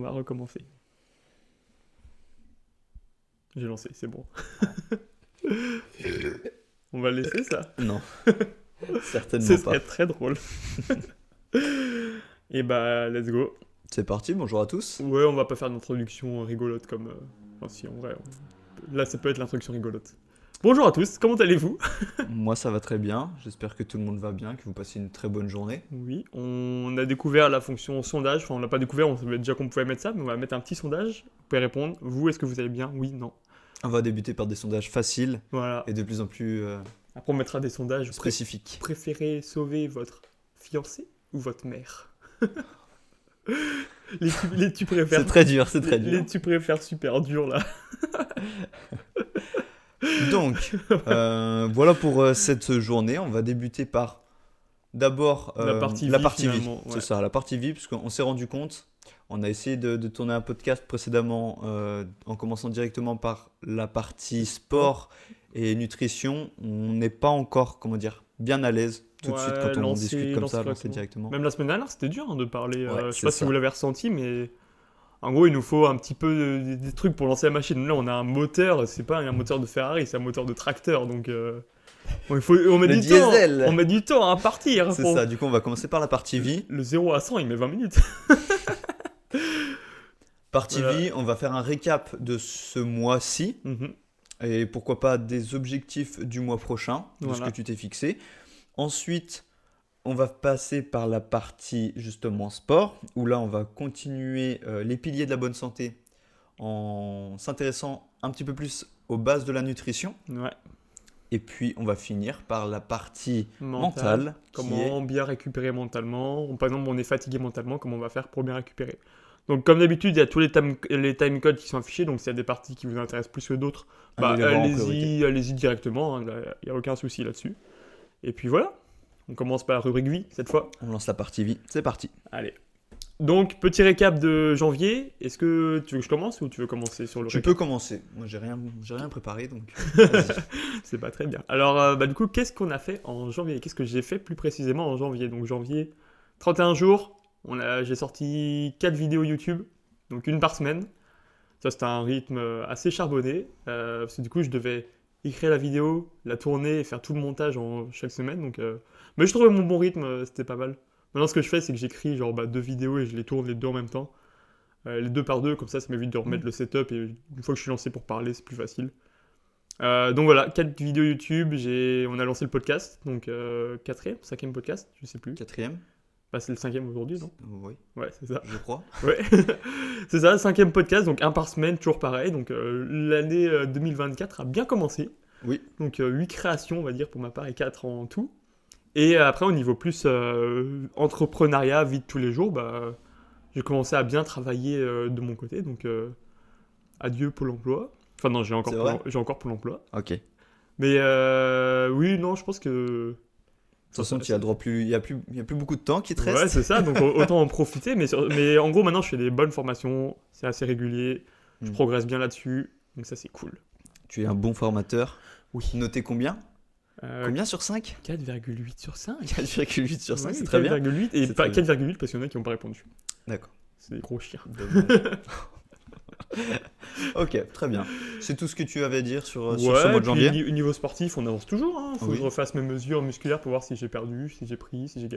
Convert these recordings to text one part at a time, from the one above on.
va recommencer. J'ai lancé, c'est bon. On va laisser ça. Non, certainement Ce pas. serait très drôle. Et bah, let's go. C'est parti, bonjour à tous. Ouais, on va pas faire d'introduction rigolote comme... Enfin, si, en vrai. Là, ça peut être l'introduction rigolote. Bonjour à tous, comment allez-vous? Moi ça va très bien, j'espère que tout le monde va bien, que vous passez une très bonne journée. Oui, on a découvert la fonction sondage. Enfin, on l'a pas découvert, on savait déjà qu'on pouvait mettre ça, mais on va mettre un petit sondage. Vous pouvez répondre. Vous, est-ce que vous allez bien? Oui, non. On va débuter par des sondages faciles Voilà. et de plus en plus Après, on mettra des sondages. spécifiques. Préférez sauver votre fiancé ou votre mère? les tu préfères. C'est très dur, c'est très dur. Les tu préfères super dur là. Donc, voilà pour cette journée. On va débuter par d'abord La partie la vie, partie vie. finalement, ouais. C'est ça, la partie vie, parce qu'on s'est rendu compte, on a essayé de tourner un podcast précédemment en commençant directement par la partie sport et nutrition. On n'est pas encore, comment dire, bien à l'aise tout de suite quand on discute comme ça, lancer directement. Même la semaine dernière, c'était dur de parler. Ouais, Je sais c'est pas si ça. vous l'avez ressenti, mais en gros, il nous faut un petit peu des trucs pour lancer la machine. Là, on a un moteur, c'est pas un moteur de Ferrari, c'est un moteur de tracteur, donc bon, on met Le du diesel. temps. On met du temps à partir. C'est ça, du coup on va commencer par la partie vie. Le 0 à 100, il met 20 minutes. Partie Voilà. vie, on va faire un récap de ce mois-ci. Mhm. Et pourquoi pas des objectifs du mois prochain, de ce Voilà. que tu t'es fixé. Ensuite, on va passer par la partie justement sport, où là on va continuer les piliers de la bonne santé en s'intéressant un petit peu plus aux bases de la nutrition. Ouais. Et puis on va finir par la partie mentale, qui Comment est... bien récupérer mentalement. Par exemple, on est fatigué mentalement, comment on va faire pour bien récupérer. Donc, comme d'habitude, il y a tous les time codes qui sont affichés. Donc, s'il y a des parties qui vous intéressent plus que d'autres, bah, allez les voir en priorité. allez-y directement. Il n'y a aucun souci là-dessus. Et puis voilà. On commence par la rubrique vie cette fois. On lance la partie vie, c'est parti. Allez. Donc, petit récap de janvier. Est-ce que tu veux que je commence ou tu veux commencer sur le Tu récap? peux commencer, moi j'ai rien préparé donc vas-y. C'est pas très bien. Alors, du coup, qu'est-ce qu'on a fait en janvier? Qu'est-ce que j'ai fait plus précisément en janvier? Donc, janvier, 31 jours. J'ai sorti 4 vidéos YouTube, donc une par semaine. Ça, c'était un rythme assez charbonné. Parce que du coup, je devais écrire la vidéo, la tourner et faire tout le montage chaque semaine. Donc, mais je trouvais mon bon rythme, c'était pas mal. Maintenant, ce que je fais, c'est que j'écris genre 2 vidéos et je les tourne les deux en même temps. Les deux par deux, comme ça m'évite de remettre le setup. Et une fois que je suis lancé pour parler, c'est plus facile. Donc voilà, 4 vidéos YouTube, on a lancé le podcast, donc 4e, 5e podcast, je sais plus. Quatrième, Bah, c'est le 5e aujourd'hui, non? oui, Ouais, c'est ça. je crois. Ouais, c'est ça, 5e podcast, donc un par semaine, toujours pareil. Donc l'année 2024 a bien commencé. Oui. Donc 8 créations, on va dire, pour ma part, et 4 en tout. Et après, au niveau plus entrepreneuriat, vie de tous les jours, bah, j'ai commencé à bien travailler de mon côté. Donc adieu Pôle emploi. Enfin non, j'ai encore Pôle emploi. Ok. De Mais oui, non, je pense que... toute façon, il n'y a plus beaucoup de temps qui te reste. Ouais, c'est ça, donc autant en profiter. Mais en gros, maintenant, je fais des bonnes formations, c'est assez régulier, je progresse bien là-dessus, donc ça, c'est cool. Tu es un bon formateur. Oui. Noté combien Combien sur 5 4,8 sur 5. 4,8 sur 5, Ouais, c'est très bien. 4,8, et C'est pas très bien. 4,8 parce qu'il y en a qui n'ont pas répondu. D'accord. C'est des gros chiens. Dommage. Ok, très bien. C'est tout ce que tu avais à dire sur ce mois de janvier. Niveau sportif, on avance toujours. Hein. Faut Oui. que je refasse mes mesures musculaires pour voir si j'ai perdu, si j'ai pris, si j'ai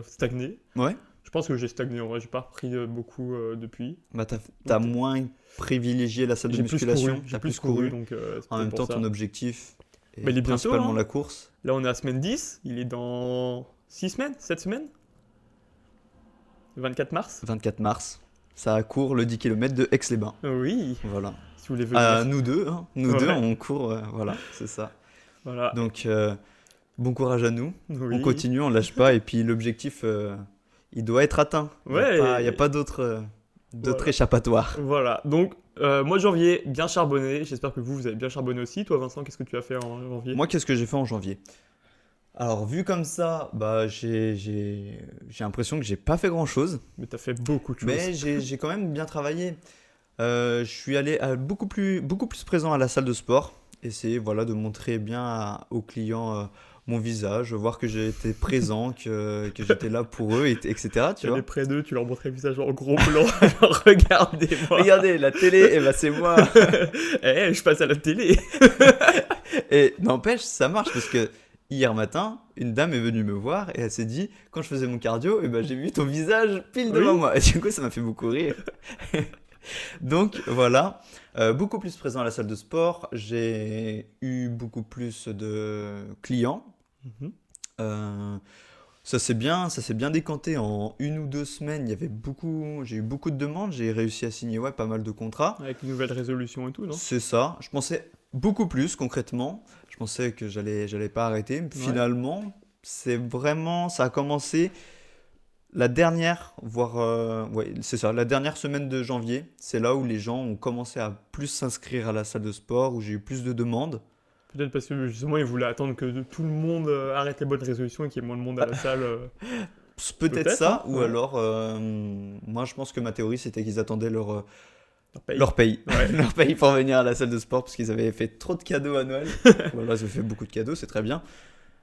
stagné. Ouais. Je pense que j'ai stagné, en vrai, j'ai pas repris beaucoup depuis. Bah, t'as moins privilégié la salle de musculation. J'ai plus couru, donc En même temps, ça. ton objectif est Mais il est bientôt, principalement hein. la course. Là, on est à semaine 10, il est dans 6 semaines, 7 semaines 24 mars. 24 mars. Ça court le 10 km de Aix-les-Bains. Oui, Voilà. si vous voulez venir. Nous deux, hein. Nous Ouais. deux, on court. Voilà, c'est ça. Voilà. Donc, bon courage à nous. Oui. On continue, on lâche pas. Et puis, l'objectif, il doit être atteint. Ouais, Il n'y a pas d'autre Voilà. échappatoire. Voilà, donc mois de janvier, bien charbonné. J'espère que vous avez bien charbonné aussi. Toi, Vincent, qu'est-ce que tu as fait en janvier? Moi, qu'est-ce que j'ai fait en janvier? Alors, vu comme ça, bah, j'ai l'impression que j'ai pas fait grand-chose. Mais t'as fait beaucoup de choses. Mais j'ai quand même bien travaillé. Je suis allé beaucoup plus présent à la salle de sport. Essayer voilà, de montrer bien aux clients mon visage, voir que j'étais présent, que j'étais là pour eux, etc. Tu Tu vois. allais près d'eux, tu leur montrais le visage en gros plan. Genre, regardez-moi. Regardez, la télé, eh ben, c'est moi. Je passe à la télé. Et n'empêche, ça marche parce que hier matin, une dame est venue me voir et elle s'est dit, quand je faisais mon cardio, eh ben, j'ai vu ton visage pile devant Oui. moi. Et du coup, ça m'a fait beaucoup rire. Donc voilà, beaucoup plus présent à la salle de sport. J'ai eu beaucoup plus de clients. Mhm. Euh, ça s'est bien décanté en 1 ou 2 semaines. J'ai eu beaucoup de demandes. J'ai réussi à signer ouais, pas mal de contrats. Avec une nouvelle résolution et tout, non? C'est ça. Je pensais beaucoup plus concrètement. Je pensais que j'allais pas arrêter. Ouais. Finalement, ça a commencé la dernière, voire ouais, c'est ça, la dernière semaine de janvier. C'est là où les gens ont commencé à plus s'inscrire à la salle de sport, où j'ai eu plus de demandes. Peut-être parce que justement, ils voulaient attendre que tout le monde arrête les bonnes résolutions et qu'il y ait moins de monde à la salle. Peut-être Peut-être, ça, hein, ou ouais. alors, moi je pense que ma théorie c'était qu'ils attendaient Leur paye. leur paye. Ouais. Leur paye pour venir à la salle de sport parce qu'ils avaient fait trop de cadeaux à Noël. Voilà, ils ont fait beaucoup de cadeaux, c'est très bien.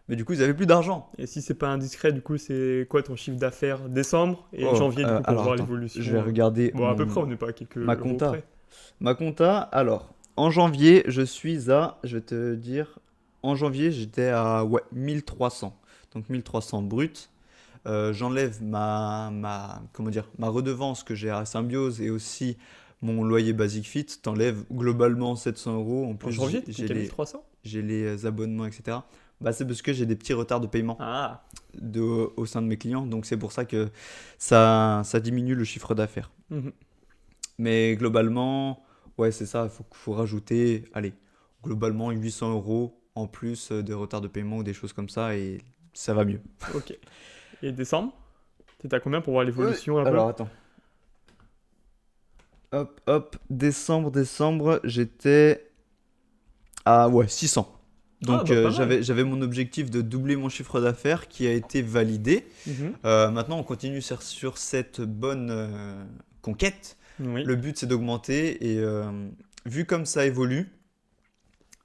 Mais du coup, ils avaient plus d'argent. Et si c'est pas indiscret, du coup, c'est quoi ton chiffre d'affaires décembre et Oh, janvier, du coup, pour alors voir attends, l'évolution? je vais regarder Bon, à peu près, on n'est pas à quelques ma euros compta. près. Ma compta, alors, en janvier, je vais te dire, en janvier, j'étais à ouais, 1300. Donc 1300 brut. J'enlève comment dire, ma redevance que j'ai à Symbiose et aussi mon loyer Basic Fit. T'enlèves globalement 700 euros. En En plus, janvier, t'étais quel 1300? j'ai les abonnements, etc. Bah, c'est parce que j'ai des petits retards de paiement Ah, au sein de mes clients. Donc c'est pour ça que ça diminue le chiffre d'affaires. mhm. Mais globalement, ouais, c'est ça, faut rajouter, allez, globalement 800 euros en plus de retard de paiement ou des choses comme ça et ça va mieux. Ok. Et décembre? T'étais à combien pour voir l'évolution un peu? Alors attends. Hop, hop, décembre, j'étais à ouais, 600. Ah, Donc bah, pas mal. j'avais mon objectif de doubler mon chiffre d'affaires qui a été validé. Mhm. Maintenant, on continue sur cette bonne conquête. Oui. Le but, c'est d'augmenter et vu comme ça évolue,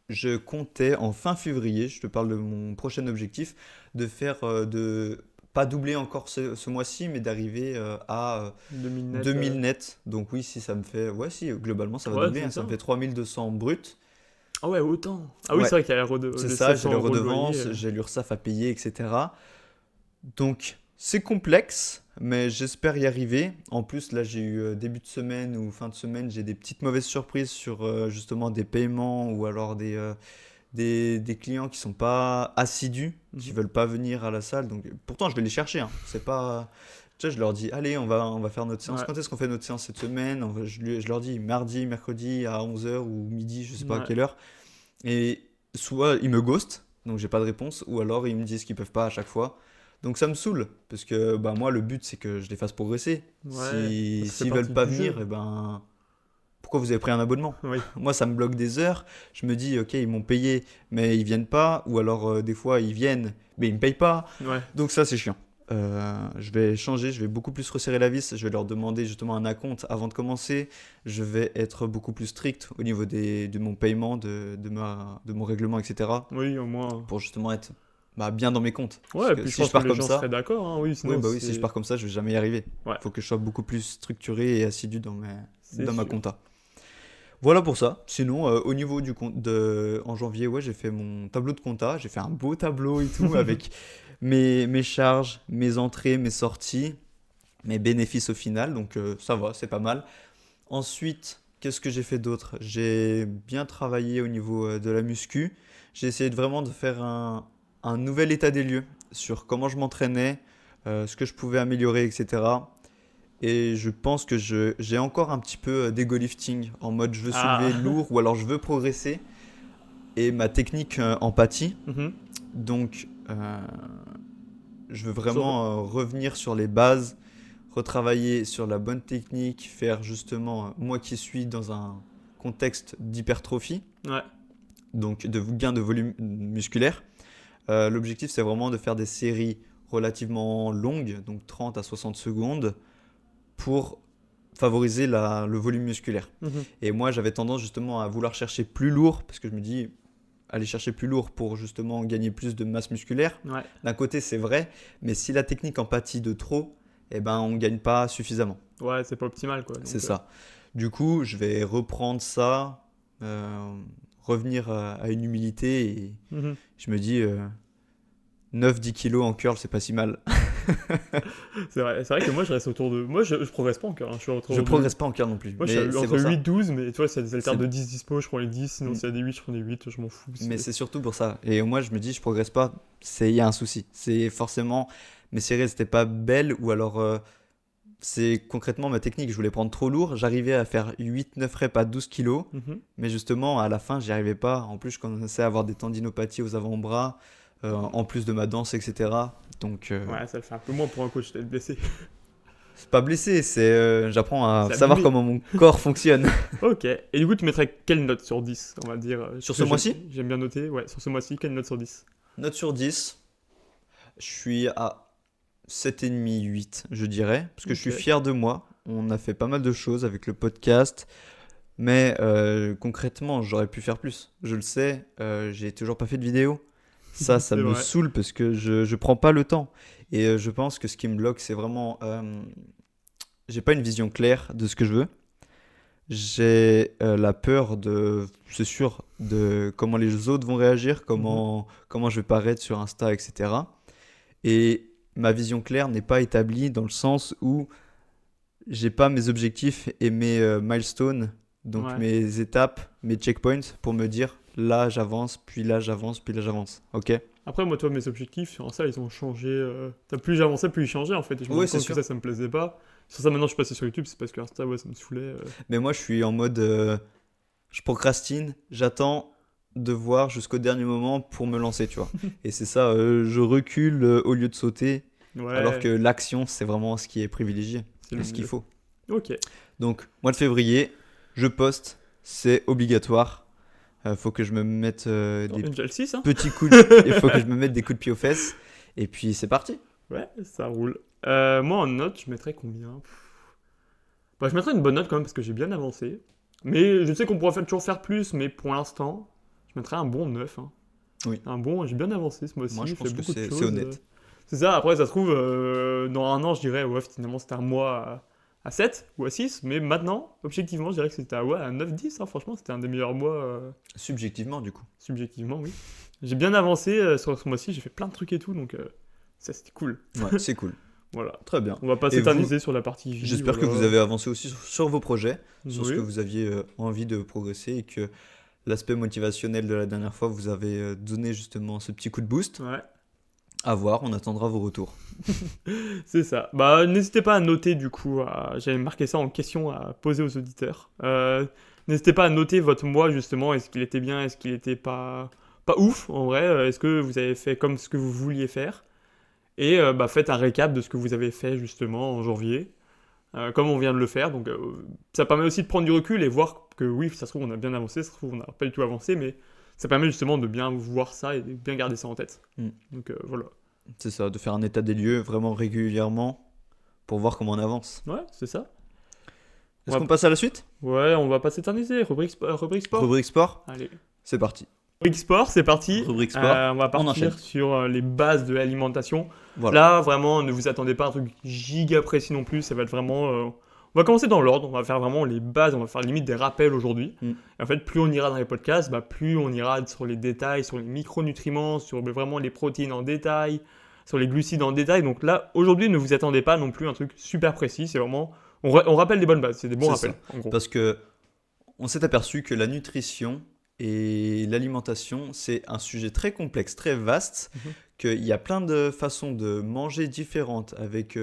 je comptais en fin février, je te parle de mon prochain objectif, de faire pas doubler encore ce mois-ci, mais d'arriver à 2000 net. 2000 net. Donc oui, si ça me fait, ouais, si globalement ça va Ouais, doubler, c'est hein, ça ça. me fait 3200 brut. Ah ouais, autant. Ah oui, Ouais, c'est vrai qu'il y a c'est les ça, j'ai 700 les euros de redevances, loyer. j'ai l'URSSAF à payer, etc. Donc c'est complexe, mais j'espère y arriver. En plus, là, j'ai eu début de semaine ou fin de semaine, j'ai des petites mauvaises surprises sur justement des paiements ou alors des clients qui sont pas assidus, qui Mhm. veulent pas venir à la salle. Donc pourtant, je vais les chercher. Hein. C'est pas, tu vois, je leur dis, allez, on va faire notre séance. Ouais. Quand est-ce qu'on fait notre séance cette semaine? Je leur dis mardi, mercredi à 11h ou midi, je sais pas à Ouais. quelle heure. Et soit ils me ghostent, donc j'ai pas de réponse, ou alors ils me disent qu'ils peuvent pas à chaque fois. Donc ça me saoule, parce que bah, moi le but c'est que je les fasse progresser. Ouais. Si, Ça fait s'ils veulent partie pas du jeu. venir, et ben pourquoi vous avez pris un abonnement? Oui. Moi ça me bloque des heures, je me dis ok ils m'ont payé mais ils viennent pas, ou alors des fois ils viennent mais ils me payent pas. Ouais. Donc ça c'est chiant. Je vais changer, je vais beaucoup plus resserrer la vis, je vais leur demander justement un acompte avant de commencer, je vais être beaucoup plus strict au niveau de mon paiement, de mon règlement, etc. Oui, au moins. Pour justement être bah, bien dans mes comptes. Parce Ouais, et que puis je si je pense que pars les comme gens seraient ça, d'accord, hein. Oui, oui, sinon bah oui, si je pars comme ça, je vais jamais y arriver. Ouais. Il faut que je sois beaucoup plus structuré et assidu C'est dans ma sûr. compta. Voilà pour ça. Sinon, au niveau du compte en janvier, ouais, j'ai fait mon tableau de compta. J'ai fait un beau tableau et tout avec mes charges, mes entrées, mes sorties, mes bénéfices au final. Donc ça va, c'est pas mal. Ensuite, qu'est-ce que j'ai fait d'autre? J'ai bien travaillé au niveau de la muscu. J'ai essayé vraiment de faire un nouvel état des lieux sur comment je m'entraînais, ce que je pouvais améliorer, etc. Et je pense que j'ai encore un petit peu d'ego lifting en mode je veux soulever Ah. lourd ou alors je veux progresser et ma technique en pâtit. Mhm. Donc je veux Sur- vraiment revenir sur les bases, retravailler sur la bonne technique, faire justement moi qui suis dans un contexte d'hypertrophie, Ouais. donc de gain de volume musculaire. L'objectif c'est vraiment de faire des séries relativement longues, donc 30 à 60 secondes, pour favoriser le volume musculaire. Mhm. Et moi, j'avais tendance justement à vouloir chercher plus lourd parce que je me dis, aller chercher plus lourd pour justement gagner plus de masse musculaire. Ouais. D'un côté, c'est vrai, mais si la technique en pâtit de trop, eh ben, on ne gagne pas suffisamment. Ouais, c'est pas optimal, quoi. C'est Donc, ça. Du coup, je vais reprendre ça, revenir à une humilité et je me dis 9-10 kilos en curl, c'est pas si mal. C'est vrai que moi, je reste autour de. Moi, je progresse pas encore. Hein. Je suis autour Je de. progresse pas en curl non plus. Moi, je Mais suis c'est entre pour ça. 8-12, mais tu vois, s'il y a des haltères C'est- de 10 dispo, je prends les 10. Sinon, Mm. s'il y a des 8, je prends des 8. Je m'en fous. Mais c'est surtout pour ça. Et moi, je me dis, je progresse pas. Il y a un souci. C'est forcément mes séries n'étaient pas belles ou alors c'est concrètement ma technique. Je voulais prendre trop lourd. J'arrivais à faire 8-9 reps à 12 kilos. Mhm. Mais justement, à la fin, j'y arrivais pas. En plus, je commençais à avoir des tendinopathies aux avant-bras, en plus de ma danse, etc. Donc, Ouais, ça le fait un peu moins pour un coach d'être blessé. c'est pas blessé. J'apprends à C'est savoir abîmé. comment mon corps fonctionne. Ok. Et du coup, tu mettrais quelle note sur 10, on va dire Sur parce ce que mois-ci J'aime bien noter. Ouais, sur ce mois-ci, quelle note sur 10? Note sur 10. Je suis à 7,5, 8, je dirais. Parce que je suis Ok. fier de moi. On a fait pas mal de choses avec le podcast. Mais concrètement, j'aurais pu faire plus. Je le sais, j'ai toujours pas fait de vidéo. Ça C'est me vrai. saoule parce que je prends pas le temps. Et je pense que ce qui me bloque, c'est vraiment. J'ai pas une vision claire de ce que je veux. J'ai la peur de, c'est sûr, de comment les autres vont réagir, comment je vais paraître sur Insta, etc. Et ma vision claire n'est pas établie dans le sens où j'ai pas mes objectifs et mes milestones, donc Ouais. mes étapes, mes checkpoints pour me dire là j'avance, puis là j'avance, puis là j'avance. Ok? Après, moi, toi, mes objectifs sur ça, ils ont changé. Plus j'avançais, plus ils changeaient en fait. Et je me Oui, rends c'est compte que sûr. ça me plaisait pas. Sur ça, maintenant, je suis passé sur YouTube, c'est parce que Insta, ouais, ça me saoulait. Mais moi je suis en mode je procrastine, j'attends de voir jusqu'au dernier moment pour me lancer, tu vois. Et c'est ça, je recule au lieu de sauter, Ouais, alors que l'action c'est vraiment ce qui est privilégié c'est et le ce qu'il mieux. faut. Ok. Donc, mois de février, je poste, c'est obligatoire. Faut que je me mette des Déjà le 6, hein. petits coups de... Il faut que je me mette des coups de pied aux fesses. Et puis, c'est parti. Ouais, ça roule. Moi, en note, je mettrais combien? Bah, je mettrais une bonne note quand même parce que j'ai bien avancé. Mais je sais qu'on pourrait toujours faire plus, mais pour l'instant, je mettrais un bon 9. Hein. Oui. Un bon, j'ai bien avancé ce mois-ci. Moi, je j'ai pense fait que beaucoup de c'est choses. honnête. C'est ça, après, ça se trouve, dans un an, je dirais, ouais, finalement, c'était un mois à 7 ou à 6. Mais maintenant, objectivement, je dirais que c'était à 9-10. Hein, franchement, c'était un des meilleurs mois, Subjectivement, du coup. subjectivement, oui. J'ai bien avancé sur ce mois-ci, j'ai fait plein de trucs et tout, donc ça, c'était cool. Ouais, c'est cool. Voilà. Très bien. On va pas Et s'éterniser sur la partie vie. J'espère que voilà. vous avez avancé aussi sur vos projets, sur ce Oui. que vous aviez envie de progresser et que l'aspect motivationnel de la dernière fois vous avez donné justement ce petit coup de boost. Ouais, À voir, on attendra vos retours. c'est ça. Bah, n'hésitez pas à noter du coup. J'avais marqué ça en question à poser aux auditeurs. N'hésitez pas à noter votre mois justement. Est-ce qu'il était bien? Est-ce qu'il était pas ouf en vrai? Est-ce que vous avez fait comme ce que vous vouliez faire? Et bah, faites un récap de ce que vous avez fait justement en janvier, comme on vient de le faire. Donc ça permet aussi de prendre du recul et voir que oui, ça se trouve on a bien avancé, ça se trouve on n'a pas du tout avancé, mais ça permet justement de bien voir ça et de bien garder ça en tête. Mm. Donc voilà. C'est ça, de faire un état des lieux vraiment régulièrement pour voir comment on avance. Ouais, c'est ça. Est-ce Ouais. qu'on passe à la suite? Ouais, on va pas s'éterniser. Rubrique sport. Rubrique sport, Allez. c'est parti. Rubrique sport, c'est parti. Rubrique sport, On va on partir enchaîne. sur les bases de l'alimentation. Voilà. Là, vraiment, ne vous attendez pas à un truc giga précis non plus. Ça va être vraiment. On va commencer dans l'ordre. On va faire vraiment les bases. On va faire limite des rappels aujourd'hui. Mm. Et en fait, plus on ira dans les podcasts, bah, plus on ira sur les détails, sur les micronutriments, sur vraiment les protéines en détail, sur les glucides en détail. Donc là, aujourd'hui, ne vous attendez pas non plus à un truc super précis. C'est vraiment. On rappelle des bonnes bases. C'est des bons C'est rappels, en gros. Parce que on s'est aperçu que la nutrition et l'alimentation, c'est un sujet très complexe, très vaste, Mhm. qu'il y a plein de façons de manger différentes avec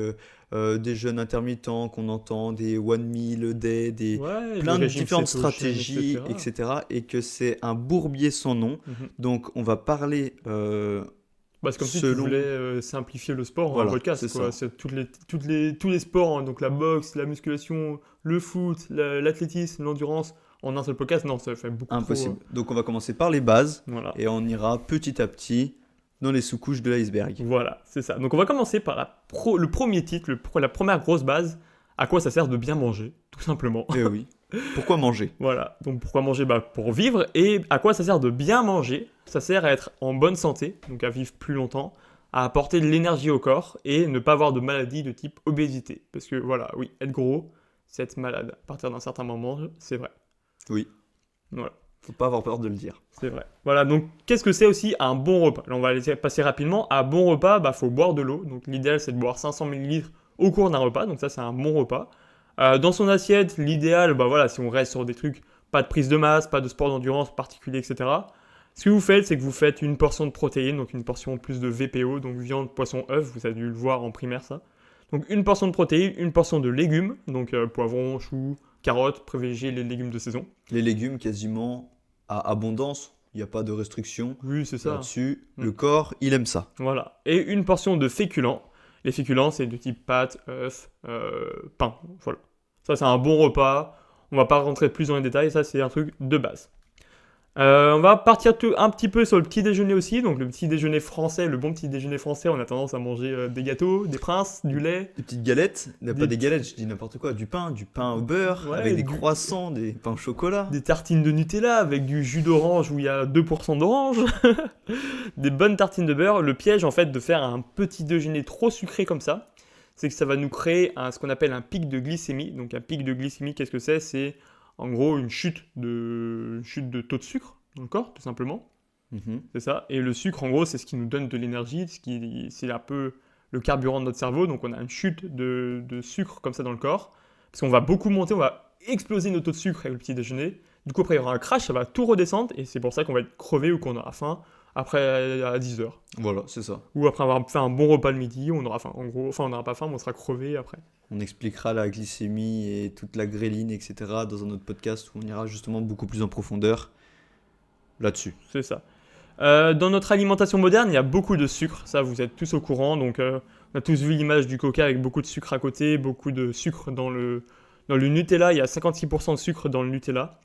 des jeûnes intermittents qu'on entend, des one meal a day, des Ouais, plein le de régime différentes cétogène, stratégies, etc. Et que c'est un bourbier sans nom. Mhm. Donc on va parler Bah, c'est comme si tu selon... voulais simplifier le sport en Voilà, un podcast. c'est Quoi. ça. C'est tous les sports, hein, donc la boxe, la musculation, le foot, l'athlétisme, l'endurance, en un seul podcast, non, ça fait beaucoup Impossible. trop. Donc on va commencer par les bases Voilà. et on ira petit à petit dans les sous-couches de l'iceberg. Voilà, c'est ça. Donc on va commencer par le premier titre, la première grosse base. À quoi ça sert de bien manger, tout simplement. Eh oui. Pourquoi manger? Voilà, donc pourquoi manger? Bah, pour vivre. Et à quoi ça sert de bien manger? Ça sert à être en bonne santé, donc à vivre plus longtemps, à apporter de l'énergie au corps et ne pas avoir de maladie de type obésité. Parce que voilà, oui, être gros, c'est être malade. À partir d'un certain moment, c'est vrai. Oui, Voilà, faut pas avoir peur de le dire. c'est vrai. Voilà, donc qu'est-ce que c'est aussi un bon repas? Là, on va aller passer rapidement. À bon repas, bah, faut boire de l'eau. Donc l'idéal, c'est de boire 500 millilitres au cours d'un repas. Donc ça, c'est un bon repas. Dans son assiette, l'idéal, bah voilà, si on reste sur des trucs, pas de prise de masse, pas de sport d'endurance particulier, etc. Ce que vous faites, c'est que vous faites une portion de protéines, donc une portion plus de VPO, donc viande, poisson, œuf, vous avez dû le voir en primaire ça. Donc une portion de protéines, une portion de légumes, donc poivrons, choux, carottes, privilégiez les légumes de saison. Les légumes quasiment à abondance, il n'y a pas de restriction Oui, c'est ça. là-dessus. Mm. Le corps, il aime ça. Voilà. Et une portion de féculents. Les féculents, c'est du type pâtes, œufs, pain. Voilà. Ça, c'est un bon repas. On va pas rentrer plus dans les détails. Ça, c'est un truc de base. On va partir un petit peu sur le petit déjeuner aussi. Donc, le petit déjeuner français, le bon petit déjeuner français, on a tendance à manger des gâteaux, des princes, du lait. Des petites galettes, pas Des des galettes, je dis n'importe quoi, du pain au beurre, Ouais, avec des du- croissants, des pains au chocolat. Des tartines de Nutella avec du jus d'orange où il y a 2% d'orange. Des bonnes tartines de beurre. Le piège, en fait, de faire un petit déjeuner trop sucré comme ça, c'est que ça va nous créer ce qu'on appelle un pic de glycémie. Donc, un pic de glycémie, qu'est-ce que c'est? C'est en gros une chute de taux de sucre dans le corps, tout simplement. Mhm. C'est ça. Et le sucre, en gros, c'est ce qui nous donne de l'énergie, c'est un peu le carburant de notre cerveau. Donc, on a une chute de sucre comme ça dans le corps. Parce qu'on va beaucoup monter, on va exploser nos taux de sucre avec le petit déjeuner. Du coup, après, il y aura un crash, ça va tout redescendre. Et c'est pour ça qu'on va être crevé ou qu'on aura faim après à 10h. Voilà, c'est ça. Ou après avoir fait un bon repas le midi, on aura faim. En gros, enfin, on n'aura pas faim, mais on sera crevé après. On expliquera la glycémie et toute la gréline, etc. dans un autre podcast où on ira justement beaucoup plus en profondeur là-dessus. C'est ça. Dans notre alimentation moderne, il y a beaucoup de sucre. Ça, vous êtes tous au courant. Donc, on a tous vu l'image du Coca avec beaucoup de sucre à côté, beaucoup de sucre dans le Nutella. Il y a 56% de sucre dans le Nutella.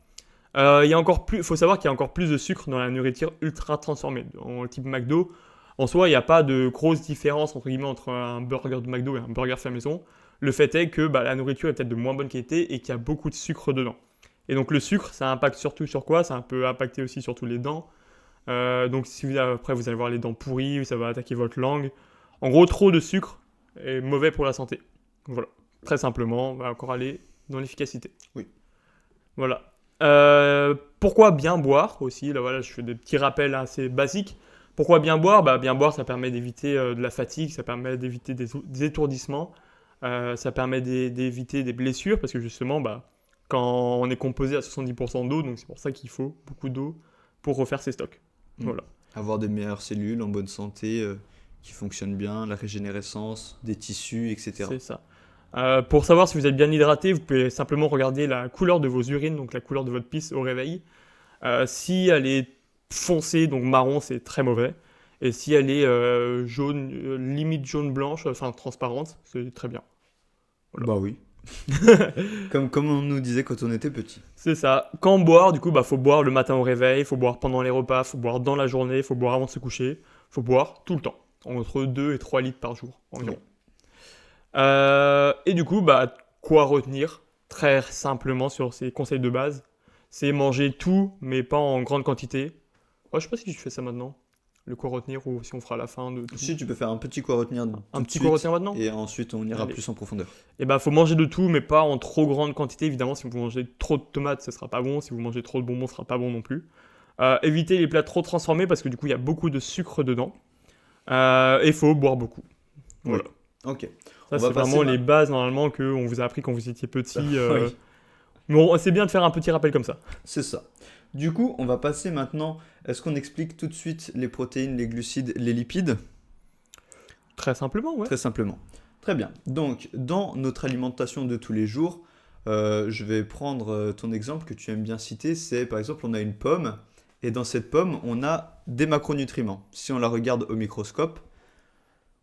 Il y a encore plus, faut savoir qu'il y a encore plus de sucre dans la nourriture ultra transformée. En type McDo, en soi, il n'y a pas de grosse différence entre guillemets entre un burger de McDo et un burger fait maison. Le fait est que la nourriture est peut-être de moins bonne qualité et qu'il y a beaucoup de sucre dedans. Et donc le sucre, ça impacte surtout sur quoi? Ça peut impacter aussi surtout les dents. Donc si après vous allez avoir les dents pourries, ça va attaquer votre langue. En gros, trop de sucre est mauvais pour la santé. Voilà. Très simplement, on va encore aller dans l'efficacité. Oui. Voilà. Pourquoi bien boire aussi? Là, voilà, je fais des petits rappels assez basiques. Pourquoi bien boire? Bien boire, ça permet d'éviter de la fatigue, ça permet d'éviter des étourdissements, ça permet d'éviter des blessures, parce que justement, quand on est composé à 70% d'eau, donc c'est pour ça qu'il faut beaucoup d'eau pour refaire ses stocks. Voilà. Avoir des meilleures cellules en bonne santé qui fonctionnent bien, la régénérescence des tissus, etc. C'est ça. Pour savoir si vous êtes bien hydraté, vous pouvez simplement regarder la couleur de vos urines, donc la couleur de votre pisse au réveil. Si elle est foncée, donc marron, c'est très mauvais. Et si elle est jaune, limite jaune-blanche, enfin transparente, c'est très bien. Voilà. Bah oui. comme on nous disait quand on était petit. C'est ça. Quand boire, du coup, faut boire le matin au réveil, faut boire pendant les repas, faut boire dans la journée, faut boire avant de se coucher, faut boire tout le temps, entre 2 et 3 litres par jour environ. Et du coup, quoi retenir? Très simplement sur ces conseils de base, c'est manger tout, mais pas en grande quantité. Je sais pas si je fais ça maintenant, le quoi retenir, ou si on fera à la fin de tout. Si tu peux faire un petit quoi retenir Un petit quoi retenir maintenant? et ensuite on ira Allez. plus en profondeur. Et faut manger de tout, mais pas en trop grande quantité. Évidemment, si vous mangez trop de tomates, ça sera pas bon. Si vous mangez trop de bonbons, ça sera pas bon non plus. Évitez les plats trop transformés parce que du coup, il y a beaucoup de sucre dedans. Et il faut boire beaucoup. Voilà. Oui. Ok. Ça, On c'est va passer vraiment les bases normalement qu'on vous a appris quand vous étiez petit. Oui. Mais bon, c'est bien de faire un petit rappel comme ça. C'est ça. Du coup, on va passer maintenant. Est-ce qu'on explique tout de suite les protéines, les glucides, les lipides? Très simplement, ouais. Très simplement. Très bien. Donc, dans notre alimentation de tous les jours, je vais prendre ton exemple que tu aimes bien citer. C'est par exemple, on a une pomme et dans cette pomme, on a des macronutriments. Si on la regarde au microscope,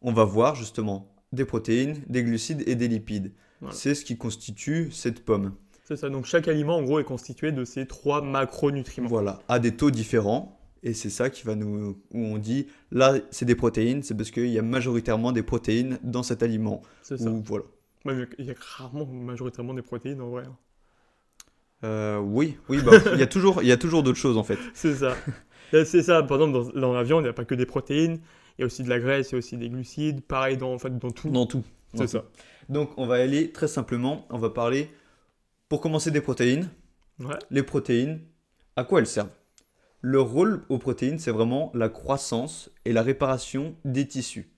on va voir justement des protéines, des glucides et des lipides. Voilà. C'est ce qui constitue cette pomme. C'est ça. Donc chaque aliment, en gros, est constitué de ces 3 macronutriments. Voilà, à des taux différents. Et c'est ça qui va où on dit, là, c'est des protéines, c'est parce qu'il y a majoritairement des protéines dans cet aliment. C'est ça. Ou voilà. Ouais, mais il y a rarement, majoritairement des protéines en vrai. Oui, bah, il y a toujours d'autres choses en fait. C'est ça. Là, c'est ça, par exemple, dans la viande, il n'y a pas que des protéines, il y a aussi de la graisse, il y a aussi des glucides, pareil en fait, dans tout. Dans tout. C'est Dans ça. tout. Donc on va aller très simplement, on va parler pour commencer des protéines. Ouais, Les protéines, à quoi elles servent? Leur rôle aux protéines, c'est vraiment la croissance et la réparation des tissus,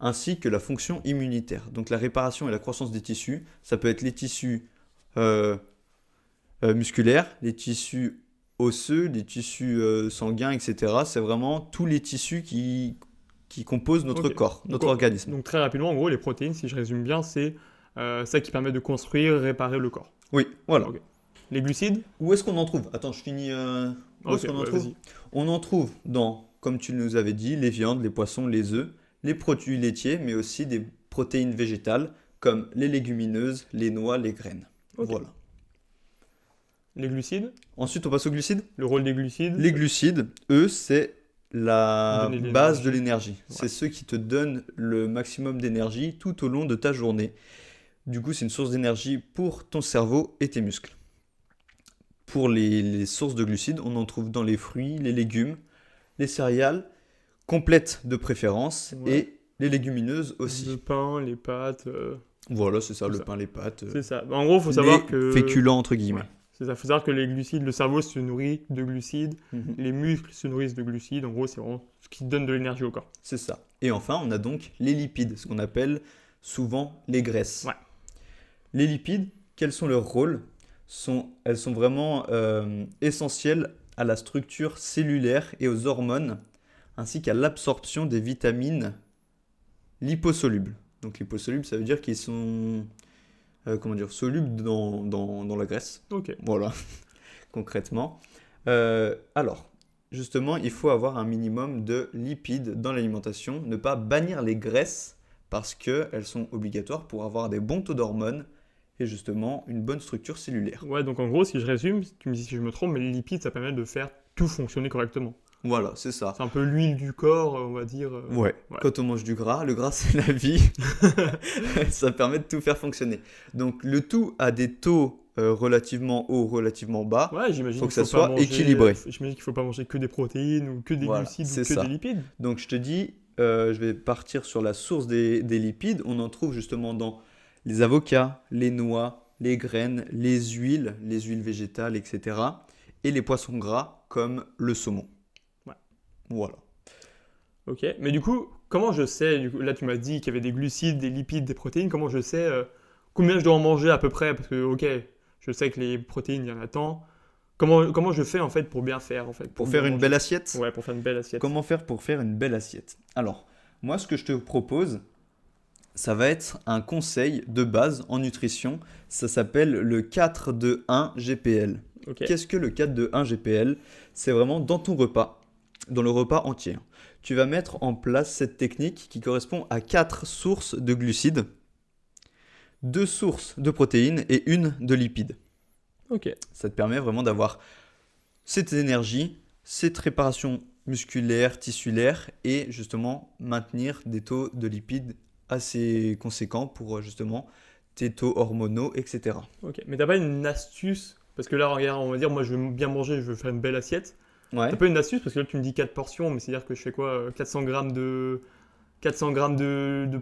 ainsi que la fonction immunitaire. Donc la réparation et la croissance des tissus, ça peut être les tissus euh, musculaires, les tissus osseux, les tissus sanguins, etc. C'est vraiment tous les tissus qui composent notre ok. corps, Donc, notre organisme. donc très rapidement, en gros, les protéines, si je résume bien, c'est ça qui permet de construire, réparer le corps. Oui, voilà. Ok. Les glucides? Où est-ce qu'on en trouve? Attends, je finis. Où est-ce Ok, qu'on en ouais, trouve? vas-y. On en trouve dans, comme tu nous avais dit, les viandes, les poissons, les œufs, les produits laitiers, mais aussi des protéines végétales comme les légumineuses, les noix, les graines. Ok. Voilà. Les glucides? Ensuite, on passe aux glucides. Le rôle des glucides? Les glucides, eux, c'est la Donner de base de l'énergie. l'énergie. Ouais. C'est ceux qui te donnent le maximum d'énergie tout au long de ta journée. Du coup, c'est une source d'énergie pour ton cerveau et tes muscles. Pour les sources de glucides, on en trouve dans les fruits, les légumes, les céréales, complètes de préférence, Ouais. et les légumineuses Le aussi. pain, les pâtes, Voilà, c'est ça, tout le ça. pain, les pâtes, c'est ça. En gros, il faut savoir les que... féculents entre guillemets. Ouais. C'est ça, faut savoir que les glucides, le cerveau se nourrit de glucides, Mhm. les muscles se nourrissent de glucides. En gros, c'est vraiment ce qui donne de l'énergie au corps. C'est ça. Et enfin, on a donc les lipides, ce qu'on appelle souvent les graisses. Ouais. Les lipides, quels sont leurs rôles? Elles sont vraiment essentielles à la structure cellulaire et aux hormones, ainsi qu'à l'absorption des vitamines liposolubles. Donc liposolubles, ça veut dire qu'ils sont solubles dans la graisse. Ok. Voilà, concrètement. Alors, justement, il faut avoir un minimum de lipides dans l'alimentation, ne pas bannir les graisses parce qu'elles sont obligatoires pour avoir des bons taux d'hormones et justement une bonne structure cellulaire. Ouais, donc en gros, si je résume, tu me dis si je me trompe, mais les lipides, ça permet de faire tout fonctionner correctement. Voilà, c'est ça. C'est un peu l'huile du corps, on va dire. Ouais. Ouais. Quand on mange du gras, le gras c'est la vie. Ça permet de tout faire fonctionner. Donc le tout a des taux relativement hauts, relativement bas. Ouais, j'imagine Faut que qu'il ça faut pas soit manger, équilibré. j'imagine qu'il faut pas manger que des protéines ou que des Voilà, glucides c'est ou que ça. des lipides. Donc je te dis, je vais partir sur la source des lipides. On en trouve justement dans les avocats, les noix, les graines, les huiles végétales, etc. Et les poissons gras comme le saumon. Ouais. Voilà. Ok, mais du coup, comment je sais, là tu m'as dit qu'il y avait des glucides, des lipides, des protéines, comment je sais combien je dois en manger à peu près? Parce que, ok, je sais que les protéines, il y en a tant. Comment je fais en fait pour bien faire en fait? Pour bien faire une manger belle assiette, Ouais, pour faire une belle assiette. comment faire pour faire une belle assiette? Alors, moi, ce que je te propose, ça va être un conseil de base en nutrition. Ça s'appelle le 4-2-1 GPL. Ok, Qu'est-ce que le 4-2-1 GPL? C'est vraiment dans ton repas, dans le repas entier. Tu vas mettre en place cette technique qui correspond à 4 sources de glucides, 2 sources de protéines et 1 de lipides. ok. Ça te permet vraiment d'avoir cette énergie, cette réparation musculaire, tissulaire et justement maintenir des taux de lipides assez conséquents pour justement tes taux hormonaux, etc. Ok, mais t'as pas une astuce? Parce que là, regarde, on va dire, moi je veux bien manger, je veux faire une belle assiette. Ouais. T'as pas une astuce? Parce que là, tu me dis 4 portions, mais c'est-à-dire que je fais quoi 400 grammes de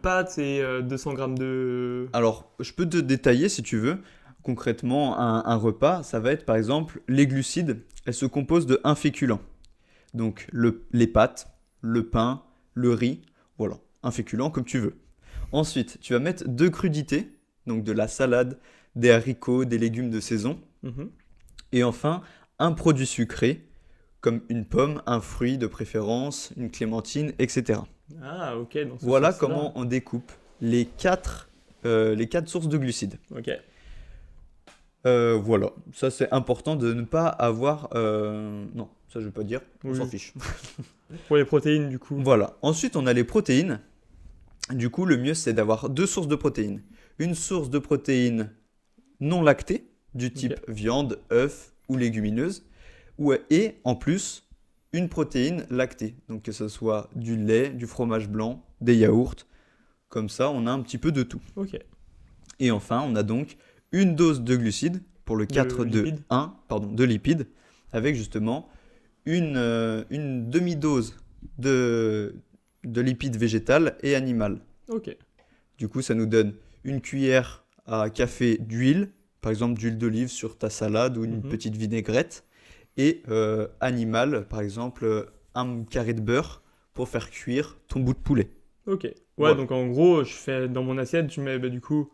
pâtes et 200 grammes de... Alors, je peux te détailler si tu veux. Concrètement, un repas, ça va être par exemple les glucides. Elles se composent de un féculent. Donc les pâtes, le pain, le riz, voilà, un féculent comme tu veux. Ensuite, tu vas mettre 2 crudités, donc de la salade, des haricots, des légumes de saison. Mhm. Et enfin, un produit sucré, comme une pomme, un fruit de préférence, une clémentine, etc. Ah, ok. Dans ce Voilà sens-là. comment on découpe les 4 sources de glucides. Ok. Voilà, ça c'est important de ne pas avoir... Non, ça je vais pas dire, on Oui. s'en fiche. Pour les protéines, du coup. Voilà, ensuite on a les protéines. Du coup, le mieux c'est d'avoir 2 sources de protéines. Une source de protéines non lactées, du type viande, œuf ou légumineuse. Et en plus, une protéine lactée. Donc que ce soit du lait, du fromage blanc, des yaourts. Comme ça, on a un petit peu de tout. Ok. Et enfin, on a donc une dose de glucides pour le De 4-2-1, lipides. pardon, de lipides, avec justement une demi-dose de lipides végétal et animal. Ok. Du coup, ça nous donne une cuillère à café d'huile, par exemple d'huile d'olive sur ta salade ou une Mhm. petite vinaigrette, et animal, par exemple un carré de beurre pour faire cuire ton bout de poulet. Ok. Ouais, Voilà. donc en gros, je fais dans mon assiette, je mets du coup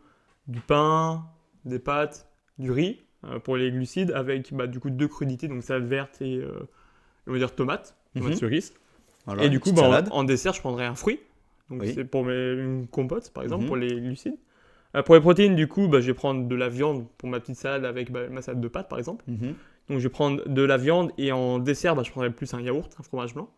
du pain, des pâtes, du riz pour les glucides, avec du coup deux crudités, donc salade verte et on va dire tomate Mhm. cerise. Voilà, Et une du coup, petite salade. en dessert, je prendrais un fruit. Donc Oui. c'est pour une compote, par exemple, pour Mhm. les glucides. Pour les protéines, du coup, je vais prendre de la viande pour ma petite salade avec ma salade de pâtes, par exemple. Mhm. Donc je vais prendre de la viande et en dessert, je prendrai plus un yaourt, un fromage blanc.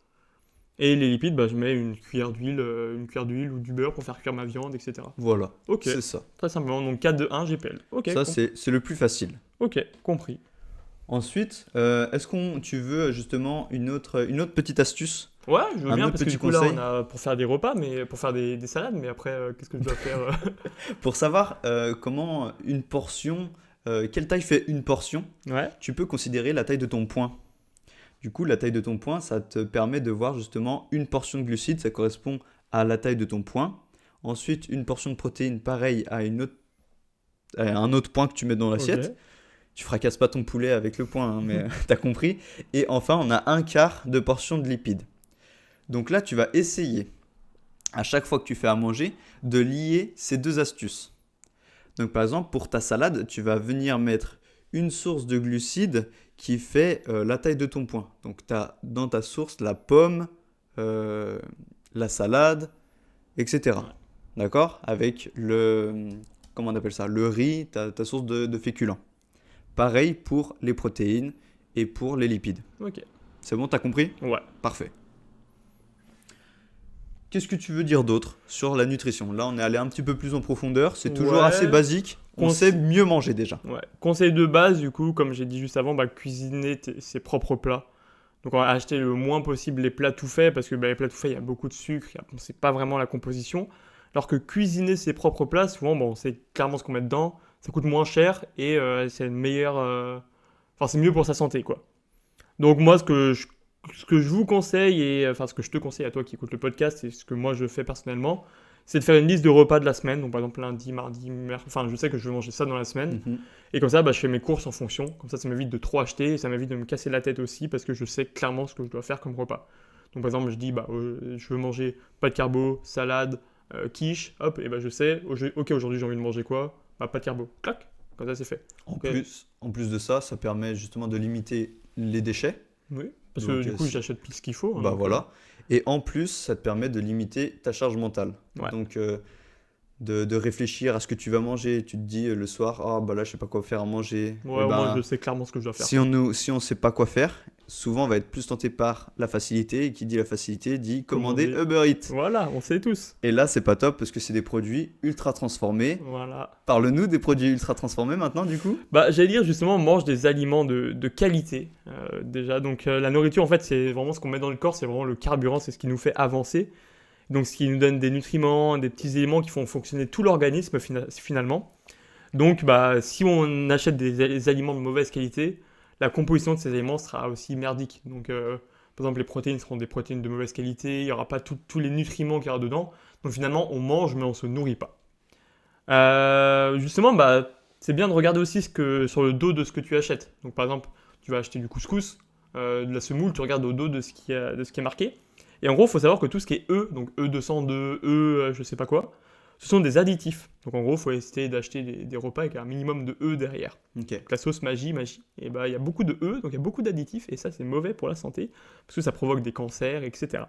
Et les lipides, je mets une cuillère d'huile ou du beurre pour faire cuire ma viande, etc. Voilà, Ok, c'est ça. très simplement. Donc 4 de 1 GPL. Ok, Ça, c'est le plus facile. ok, compris. Ensuite, est-ce qu'on tu veux justement une autre petite astuce, Ouais, je veux un bien autre parce que petit du coup là on conseil a pour faire des repas, mais pour faire des salades, mais après qu'est-ce que je dois faire pour savoir comment une portion, quelle taille fait une portion, Ouais, tu peux considérer la taille de ton poing. Du coup, la taille de ton poing, ça te permet de voir justement une portion de glucides, ça correspond à la taille de ton poing. Ensuite, une portion de protéines, pareil à un autre point que tu mets dans l'assiette. ok. Tu fracasses pas ton poulet avec le poing, hein, mais t'as compris. Et enfin, on a un quart de portion de lipides. Donc là, tu vas essayer, à chaque fois que tu fais à manger, de lier ces deux astuces. Donc par exemple, pour ta salade, tu vas venir mettre une source de glucides qui fait la taille de ton poing. Donc tu as dans ta source la pomme, euh, la salade, Ouais. etc. D'accord? Avec comment on appelle ça? Le riz, ta source de féculents. Pareil pour les protéines et pour les lipides. Ok. C'est bon, t'as compris? Ouais. Parfait. Qu'est-ce que tu veux dire d'autre sur la nutrition? Là, on est allé un petit peu plus en profondeur. C'est toujours assez Ouais. basique. On sait mieux manger déjà. Ouais. Conseil de base, du coup, comme j'ai dit juste avant, cuisiner ses propres plats. Donc on va acheter le moins possible les plats tout faits parce que les plats tout faits, il y a beaucoup de sucre, on ne sait pas vraiment la composition. Alors que cuisiner ses propres plats, souvent, on sait clairement ce qu'on met dedans, ça coûte moins cher et c'est une meilleure, enfin c'est mieux pour sa santé, quoi. Donc moi, ce que je vous conseille, et enfin ce que je te conseille à toi qui écoute le podcast, et ce que moi je fais personnellement, c'est de faire une liste de repas de la semaine. Donc par exemple lundi, mardi, mercredi, enfin je sais que je vais manger ça dans la semaine. Mhm. Et comme ça, je fais mes courses en fonction. Comme ça m'évite de trop acheter et ça m'évite de me casser la tête aussi parce que je sais clairement ce que je dois faire comme repas. Donc par exemple, je dis, je veux manger pas de carbo, salade, quiche, hop, et je sais, ok, aujourd'hui j'ai envie de manger quoi? Pas de carbo, clac, comme ça c'est fait. En Ok. plus, en plus de ça, ça permet justement de limiter les déchets. Oui, parce que Donc, du coup j'achète plus ce qu'il faut. bah voilà. Et en plus, ça te permet de limiter ta charge mentale. Ouais. Donc, de réfléchir à ce que tu vas manger. Tu te dis le soir, ah bah là, je sais pas quoi faire à manger. Ouais, Et au moins je ben, sais clairement ce que je dois faire. si on sait pas quoi faire, souvent on va être plus tenté par la facilité. Et qui dit la facilité dit commander Uber Eats. Voilà, on sait tous. Et là, c'est pas top parce que c'est des produits ultra transformés. Voilà. Parle-nous des produits ultra transformés maintenant, du coup. J'allais dire justement, on mange des aliments de qualité déjà. Donc la nourriture, en fait, c'est vraiment ce qu'on met dans le corps, c'est vraiment le carburant, c'est ce qui nous fait avancer. Donc ce qui nous donne des nutriments, des petits éléments qui font fonctionner tout l'organisme finalement. Donc si on achète des aliments de mauvaise qualité, la composition de ces éléments sera aussi merdique. Donc par exemple, les protéines seront des protéines de mauvaise qualité, il n'y aura pas tous les nutriments qu'il y aura dedans. Donc finalement, on mange mais on ne se nourrit pas. Justement, c'est bien de regarder aussi sur le dos de ce que tu achètes. Donc par exemple, tu vas acheter du couscous, de la semoule, tu regardes au dos de ce qui est marqué. Et en gros, il faut savoir que tout ce qui est E, donc E202, je sais pas quoi, ce sont des additifs. Donc en gros, il faut essayer d'acheter des repas avec un minimum de E derrière. Ok. Donc la sauce magie. Et il y a beaucoup de E, donc il y a beaucoup d'additifs, et ça c'est mauvais pour la santé, parce que ça provoque des cancers, etc.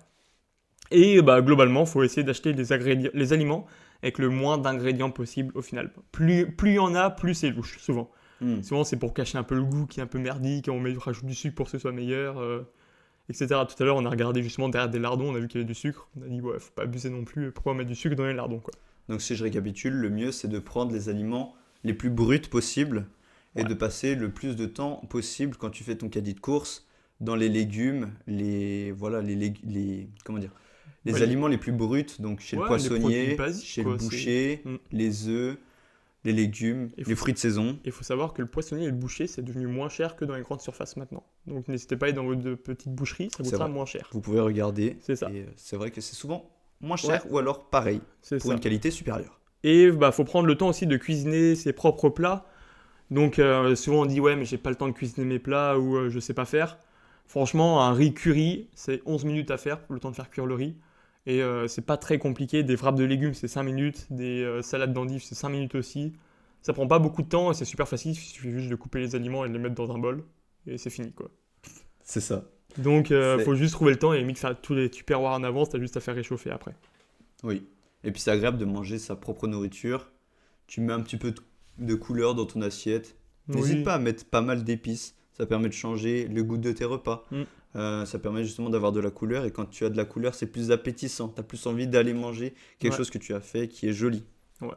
Et globalement, il faut essayer d'acheter les aliments avec le moins d'ingrédients possible au final. Plus il y en a, plus c'est louche, souvent. Hmm. Souvent, c'est pour cacher un peu le goût qui est un peu merdique, rajoute du sucre pour que ce soit meilleur, etc. Tout à l'heure, on a regardé justement derrière des lardons, on a vu qu'il y avait du sucre. On a dit, ouais, faut pas abuser non plus, pourquoi mettre du sucre dans les lardons, quoi. Donc si je récapitule, le mieux c'est de prendre les aliments les plus bruts possibles et Ouais. de passer le plus de temps possible quand tu fais ton caddie de course dans les légumes, comment dire, les Ouais, aliments les plus bruts, donc chez le ouais, les produits poissonnier, basiques, chez le quoi. boucher, Mm. les œufs, les légumes, Il faut les fruits de saison. Il faut savoir que le poissonnier et le boucher, c'est devenu moins cher que dans les grandes surfaces maintenant. Donc n'hésitez pas à aller dans votre petite boucherie, ça C'est coûtera vrai. moins cher. Vous pouvez regarder. C'est ça. Et c'est vrai que c'est souvent moins cher ou alors pareil, C'est pour ça. une qualité supérieure. Et bah, faut prendre le temps aussi de cuisiner ses propres plats. Donc souvent on dit ouais mais j'ai pas le temps de cuisiner mes plats ou je sais pas faire. Franchement un riz curry c'est 11 minutes à faire, le temps de faire cuire le riz. Et c'est pas très compliqué, des wraps de légumes c'est 5 minutes, des salades d'endives c'est 5 minutes aussi. Ça prend pas beaucoup de temps et c'est super facile, il suffit juste de couper les aliments et de les mettre dans un bol. Et c'est fini quoi. C'est ça. Donc C'est- faut juste trouver le temps et limite faire tous les tupperwares en avance, t'as juste à faire réchauffer après. Oui. Et puis c'est agréable de manger sa propre nourriture. Tu mets un petit peu de couleur dans ton assiette. N'hésite Oui. pas à mettre pas mal d'épices. Ça permet de changer le goût de tes repas. Mm. Ça permet justement d'avoir de la couleur. Et quand tu as de la couleur, c'est plus appétissant. Tu as plus envie d'aller manger quelque Ouais. chose que tu as fait qui est joli. Bon,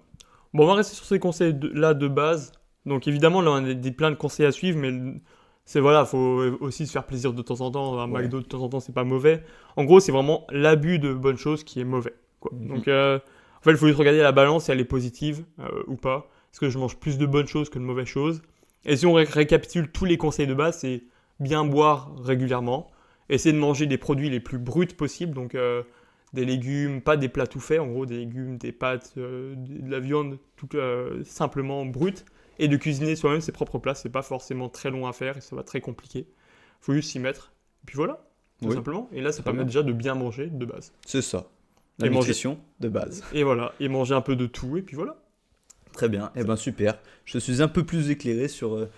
on va rester sur ces conseils là de base. Donc évidemment, là, on a plein de conseils à suivre, mais c'est voilà, faut aussi se faire plaisir de temps en temps. Un Ouais. McDo de temps en temps, c'est pas mauvais. En gros, c'est vraiment l'abus de bonnes choses qui est mauvais, quoi. Mhm. Donc en fait, il faut juste regarder la balance si elle est positive ou pas. Est-ce que je mange plus de bonnes choses que de mauvaises choses? Et si on récapitule tous les conseils de base, c'est bien boire régulièrement, essayer de manger des produits les plus bruts possibles, donc des légumes, pas des plats tout faits, en gros des légumes, des pâtes, de la viande, tout simplement brute, et de cuisiner soi-même ses propres plats. C'est pas forcément très long à faire et ça va très compliqué. Faut juste s'y mettre. Et puis voilà, tout Oui. simplement. Et là, ça Très permet bien. déjà de bien manger de base. C'est ça. La Et manger. nutrition de base. Et voilà, et manger un peu de tout, et puis voilà. Très bien. Eh ben super. Je suis un peu plus éclairé sur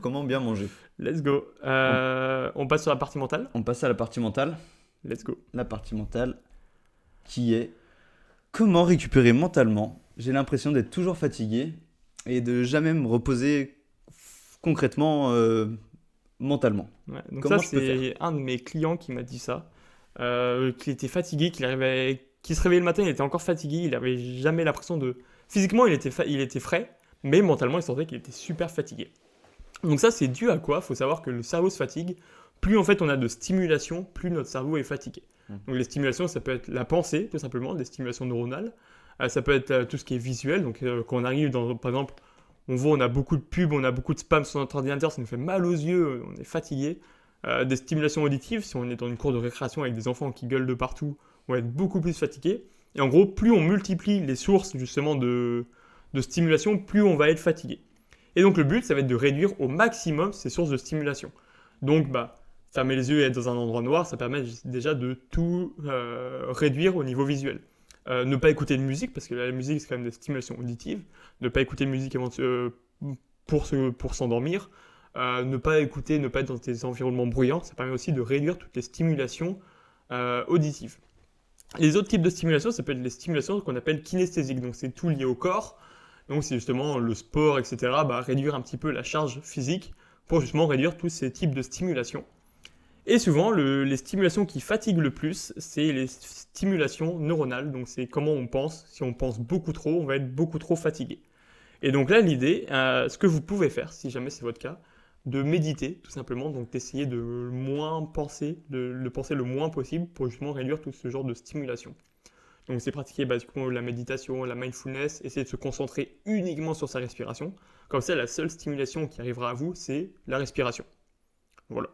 comment bien manger. Let's go. On passe sur la partie mentale. On passe à la partie mentale. Let's go. La partie mentale qui est comment récupérer mentalement. J'ai l'impression d'être toujours fatigué et de jamais me reposer concrètement mentalement. Ouais, donc Comment ça, je peux c'est un de mes clients qui m'a dit ça. Qu'il était fatigué, qu'il se réveillait le matin, il était encore fatigué, il avait jamais l'impression de... Physiquement, il était frais, mais mentalement, il sentait qu'il était super fatigué. Donc ça, c'est dû à quoi? Faut savoir que le cerveau se fatigue. Plus en fait on a de stimulation, plus notre cerveau est fatigué. Donc les stimulations, ça peut être la pensée, tout simplement, des stimulations neuronales. Ça peut être tout ce qui est visuel. Donc quand on arrive dans, par exemple, on a beaucoup de pubs, on a beaucoup de spam sur notre ordinateur, ça nous fait mal aux yeux, on est fatigué. Des stimulations auditives, si on est dans une cour de récréation avec des enfants qui gueulent de partout, on va être beaucoup plus fatigué. Et en gros, plus on multiplie les sources justement de stimulation, plus on va être fatigué. Et donc le but, ça va être de réduire au maximum ces sources de stimulation. Donc fermer les yeux et être dans un endroit noir, ça permet déjà de tout réduire au niveau visuel. Ne pas écouter de musique, parce que la musique c'est quand même des stimulations auditives. Ne pas écouter de musique pour s'endormir. Ne pas écouter, ne pas être dans des environnements bruyants, ça permet aussi de réduire toutes les stimulations auditives. Les autres types de stimulations, ça peut être les stimulations qu'on appelle kinesthésiques, donc c'est tout lié au corps, donc c'est justement le sport, etc., réduire un petit peu la charge physique pour justement réduire tous ces types de stimulations. Et souvent, les stimulations qui fatiguent le plus, c'est les stimulations neuronales, donc c'est comment on pense. Si on pense beaucoup trop, on va être beaucoup trop fatigué. Et donc là, l'idée, ce que vous pouvez faire, si jamais c'est votre cas, de méditer, tout simplement, donc d'essayer de moins penser, de le penser le moins possible pour justement réduire tout ce genre de stimulation. Donc c'est pratiquer basiquement la méditation, la mindfulness, essayer de se concentrer uniquement sur sa respiration. Comme ça, la seule stimulation qui arrivera à vous, c'est la respiration. Voilà,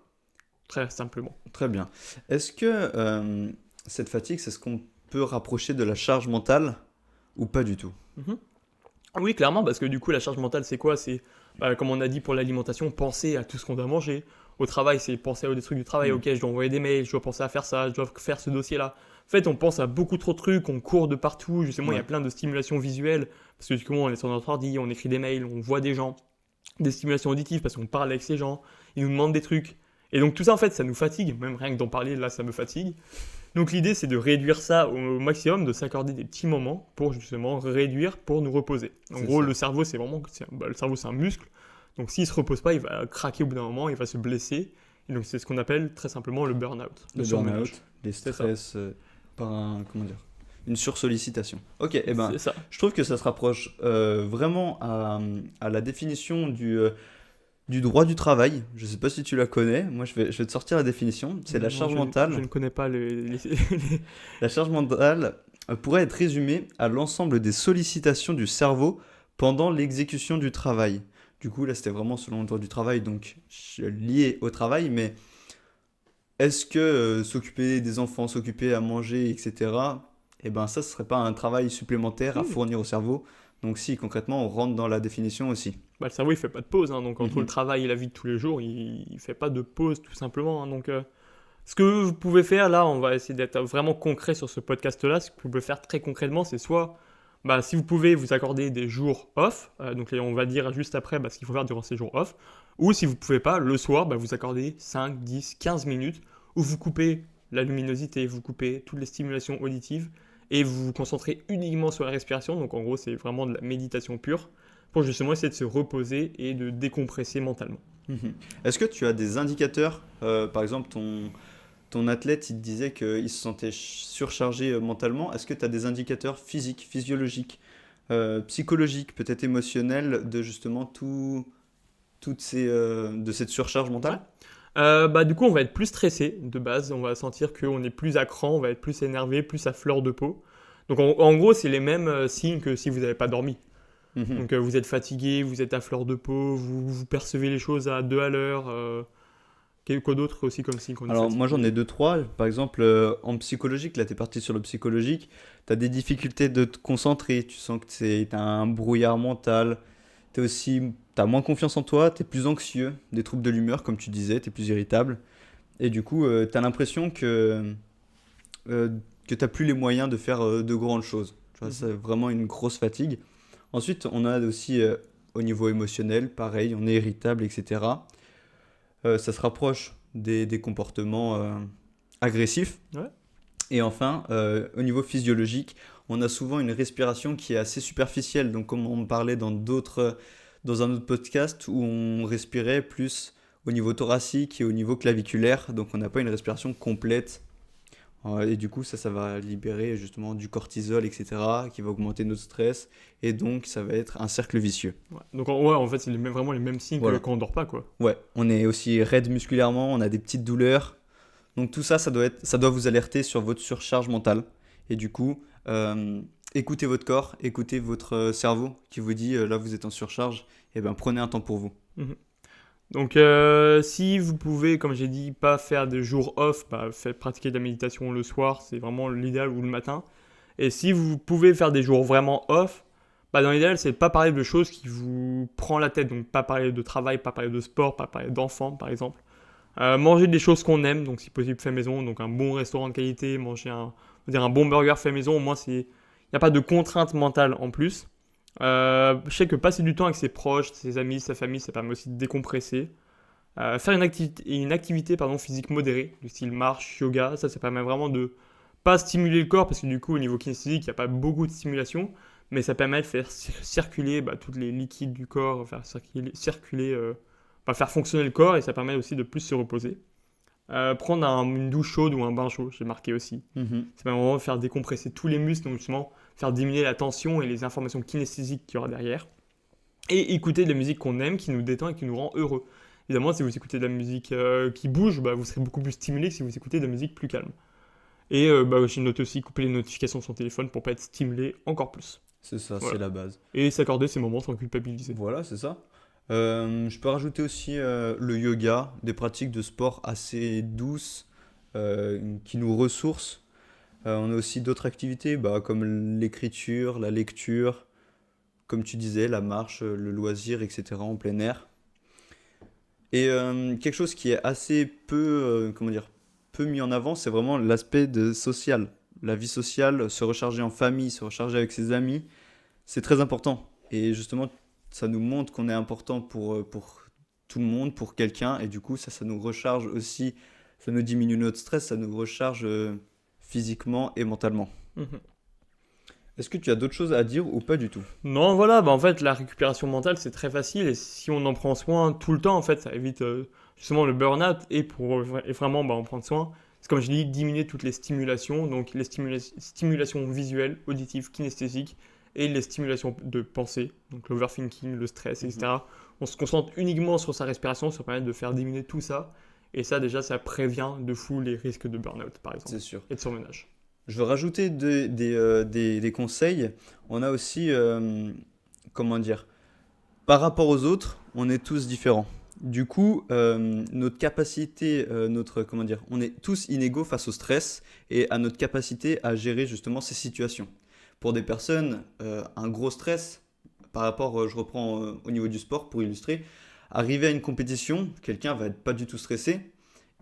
très simplement. Très bien. Est-ce que cette fatigue, c'est ce qu'on peut rapprocher de la charge mentale ou pas du tout? Oui, clairement, parce que du coup, la charge mentale, c'est quoi? C'est, comme on a dit pour l'alimentation, penser à tout ce qu'on doit manger. Au travail, c'est penser aux trucs du travail. Ok, je dois envoyer des mails, je dois penser à faire ça, je dois faire ce dossier-là. En fait, on pense à beaucoup trop de trucs, on court de partout. Justement, il y a plein de stimulations visuelles, parce que du coup, on est sur notre ordi, on écrit des mails, on voit des gens. Des stimulations auditives, parce qu'on parle avec ces gens, ils nous demandent des trucs. Et donc tout ça, en fait, ça nous fatigue. Même rien que d'en parler, là, ça me fatigue. Donc l'idée, c'est de réduire ça au maximum, de s'accorder des petits moments pour justement réduire, pour nous reposer. En gros, le cerveau, c'est vraiment, le cerveau, c'est un muscle. Donc s'il se repose pas, il va craquer au bout d'un moment, il va se blesser. Et donc c'est ce qu'on appelle très simplement le burn-out. Le surmenage. burn-out, les stress par une sursollicitation. Ok, eh ben, C'est ça. je trouve que ça se rapproche vraiment à la définition du droit du travail. Je ne sais pas si tu la connais. Moi, je vais te sortir la définition. C'est la Non, charge je mentale. ne connais pas La charge mentale pourrait être résumée à l'ensemble des sollicitations du cerveau pendant l'exécution du travail. Du coup, là, c'était vraiment selon le droit du travail, donc lié au travail, mais est-ce que s'occuper des enfants, s'occuper à manger, etc., eh ben ça, ce serait pas un travail supplémentaire à Si. fournir au cerveau? Donc si, concrètement, on rentre dans la définition aussi. Bah, le cerveau, il fait pas de pause, hein, donc entre le Mhm. travail et la vie de tous les jours, il fait pas de pause tout simplement, hein, donc ce que vous pouvez faire là, on va essayer d'être vraiment concret sur ce podcast-là. Ce que vous pouvez faire très concrètement, c'est soit, bah, si vous pouvez vous accorder des jours off, donc on va dire juste après ce qu'il faut faire durant ces jours off, ou si vous pouvez pas, le soir, bah, vous accordez 5, 10, 15 minutes où vous coupez la luminosité, vous coupez toutes les stimulations auditives et vous vous concentrez uniquement sur la respiration. Donc en gros, c'est vraiment de la méditation pure pour justement essayer de se reposer et de décompresser mentalement. Mhm. Est-ce que tu as des indicateurs, par exemple ton athlète, il te disait qu'il se sentait surchargé mentalement. Est-ce que tu as des indicateurs physiques, physiologiques, psychologiques, peut-être émotionnels de justement de cette surcharge Ouais. mentale? Du coup, on va être plus stressé de base. On va sentir qu'on est plus à cran, on va être plus énervé, plus à fleur de peau. Donc, en gros, c'est les mêmes signes que si vous n'avez pas dormi. Mhm. Donc, vous êtes fatigué, vous êtes à fleur de peau, vous percevez les choses à deux à l'heure. Quoi d'autre aussi comme signe qu'on est Alors moi j'en ai fatigué? deux, trois. Par exemple, en psychologique, là tu es parti sur le psychologique, tu as des difficultés de te concentrer, tu sens que tu as un brouillard mental, t'as moins confiance en toi, tu es plus anxieux, des troubles de l'humeur comme tu disais, tu es plus irritable. Et du coup, tu as l'impression euh, que tu n'as plus les moyens de faire de grandes choses. Tu vois, Mhm. c'est vraiment une grosse fatigue. Ensuite, on a aussi au niveau émotionnel, pareil, on est irritable, etc. Ça se rapproche des comportements agressifs. Ouais. Et enfin, au niveau physiologique, on a souvent une respiration qui est assez superficielle. Donc, comme on parlait dans un autre podcast où on respirait plus au niveau thoracique et au niveau claviculaire. Donc, on n'a pas une respiration complète. Et du coup, ça va libérer justement du cortisol, etc., qui va augmenter notre stress. Et donc, ça va être un cercle vicieux. Ouais. Donc, ouais, en fait, c'est vraiment les mêmes signes que Voilà. quand on dort pas, quoi. Ouais, on est aussi raide musculairement, on a des petites douleurs. Donc tout ça, ça doit vous alerter sur votre surcharge mentale. Et du coup, écoutez votre corps, écoutez votre cerveau qui vous dit là vous êtes en surcharge, et ben prenez un temps pour vous. Mhm. Donc, si vous pouvez, comme j'ai dit, pas faire de jours off, faites pratiquer de la méditation le soir, c'est vraiment l'idéal, ou le matin. Et si vous pouvez faire des jours vraiment off, dans l'idéal, c'est de pas parler de choses qui vous prend la tête. Donc, pas parler de travail, pas parler de sport, pas parler d'enfants, par exemple. Manger des choses qu'on aime, donc si possible fait maison, donc un bon restaurant de qualité, manger on va dire un bon burger fait maison, au moins il n'y a pas de contrainte mentale en plus. Je sais que passer du temps avec ses proches, ses amis, sa famille, ça permet aussi de décompresser. Faire une activité physique modérée, du style marche, yoga, ça permet vraiment de pas stimuler le corps, parce que du coup, au niveau kinesthésique, il n'y a pas beaucoup de stimulation, mais ça permet de faire circuler tous les liquides du corps, faire faire fonctionner le corps, et ça permet aussi de plus se reposer. Prendre une douche chaude ou un bain chaud, j'ai marqué aussi. Mhm. Ça permet vraiment de faire décompresser tous les muscles, donc justement faire diminuer la tension et les informations kinesthésiques qu'il y aura derrière. Et écouter de la musique qu'on aime, qui nous détend et qui nous rend heureux. Évidemment, si vous écoutez de la musique qui bouge, vous serez beaucoup plus stimulé que si vous écoutez de la musique plus calme. Et j'ai noté aussi couper les notifications de son téléphone pour pas être stimulé encore plus. C'est ça, Voilà. c'est la base. Et s'accorder ces moments sans culpabiliser. Voilà, c'est ça. Je peux rajouter aussi le yoga, des pratiques de sport assez douces qui nous ressourcent. On a aussi d'autres activités comme l'écriture, la lecture, comme tu disais, la marche, le loisir, etc. en plein air. Et quelque chose qui est assez peu mis en avant, c'est vraiment l'aspect social. La vie sociale, se recharger en famille, se recharger avec ses amis, c'est très important. Et justement, ça nous montre qu'on est important pour tout le monde, pour quelqu'un. Et du coup, ça nous recharge aussi, ça nous diminue notre stress, ça nous recharge physiquement et mentalement. Mhm. Est-ce que tu as d'autres choses à dire ou pas du tout? Non, voilà, en fait, la récupération mentale, c'est très facile, et si on en prend soin tout le temps, en fait, ça évite justement le burn-out, et pour vraiment en prendre soin, c'est comme je dis, diminuer toutes les stimulations, donc les stimulations visuelles, auditives, kinesthésiques, et les stimulations de pensée, donc l'overthinking, le stress, Mhm. etc. On se concentre uniquement sur sa respiration, ça permet de faire diminuer tout ça, et ça, déjà, ça prévient de fou les risques de burn-out, par exemple, C'est sûr. et de surmenage. Je veux rajouter des conseils. On a aussi comment dire, par rapport aux autres, on est tous différents. Du coup, notre capacité, comment dire, on est tous inégaux face au stress et à notre capacité à gérer justement ces situations. Pour des personnes, un gros stress, par rapport, je reprends au niveau du sport pour illustrer, arriver à une compétition, quelqu'un va être pas du tout stressé,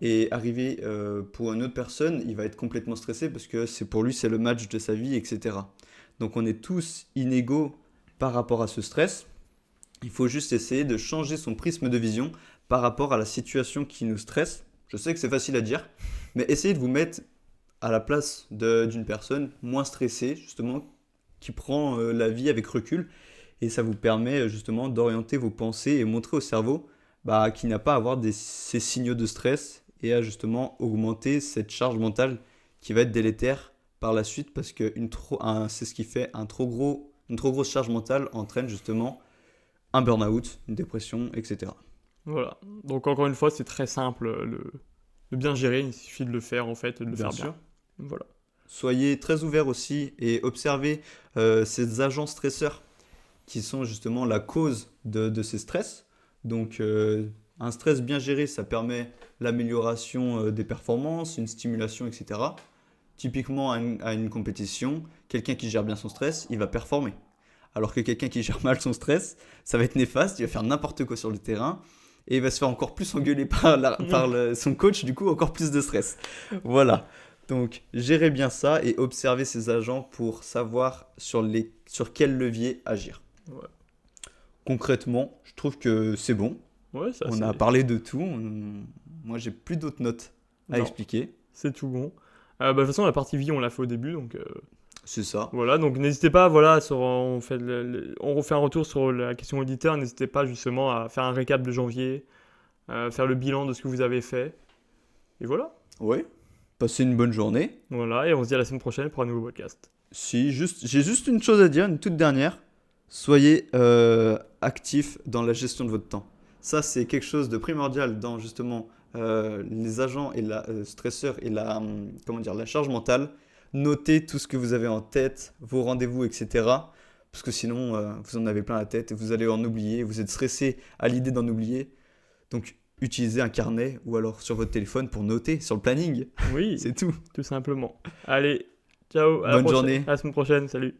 et arriver pour une autre personne, il va être complètement stressé parce que pour lui, c'est le match de sa vie, etc. Donc on est tous inégaux par rapport à ce stress. Il faut juste essayer de changer son prisme de vision par rapport à la situation qui nous stresse. Je sais que c'est facile à dire, mais essayez de vous mettre à la place d'une personne moins stressée, justement, qui prend la vie avec recul. Et ça vous permet justement d'orienter vos pensées et montrer au cerveau qu'il n'a pas à avoir ces signaux de stress et à justement augmenter cette charge mentale qui va être délétère par la suite parce que c'est ce qui fait une trop grosse charge mentale entraîne justement un burn-out, une dépression, etc. Voilà. Donc encore une fois, c'est très simple de bien gérer, il suffit de le faire en fait, de le faire bien. Voilà. Soyez très ouverts aussi et observez ces agents stresseurs qui sont justement la cause de ces stress. Donc un stress bien géré, ça permet l'amélioration des performances, une stimulation, etc. Typiquement à une compétition, quelqu'un qui gère bien son stress, il va performer. Alors que quelqu'un qui gère mal son stress, ça va être néfaste, il va faire n'importe quoi sur le terrain et il va se faire encore plus engueuler par son coach, du coup encore plus de stress. Voilà. Donc gérez bien ça et observez ces agents pour savoir sur quel levier agir. Ouais. Concrètement, je trouve que c'est bon. Ouais, ça, on a parlé de tout. Moi, j'ai plus d'autres notes à expliquer. C'est tout bon. De toute façon, la partie vie, on l'a fait au début, donc... C'est ça. Voilà, donc n'hésitez pas, voilà, on refait un retour sur la question auditeur, n'hésitez pas justement à faire un récap de janvier, faire le bilan de ce que vous avez fait, et voilà. Oui, passez une bonne journée. Voilà, et on se dit à la semaine prochaine pour un nouveau podcast. J'ai juste une chose à dire, une toute dernière. Soyez actifs dans la gestion de votre temps. Ça, c'est quelque chose de primordial dans justement les agents et stresseurs et la charge mentale. Notez tout ce que vous avez en tête, vos rendez-vous, etc. Parce que sinon, vous en avez plein la tête et vous allez en oublier. Vous êtes stressé à l'idée d'en oublier. Donc, utilisez un carnet ou alors sur votre téléphone pour noter sur le planning. Oui, c'est tout. Tout simplement. Allez, ciao. Bonne journée. À la semaine prochaine. Salut.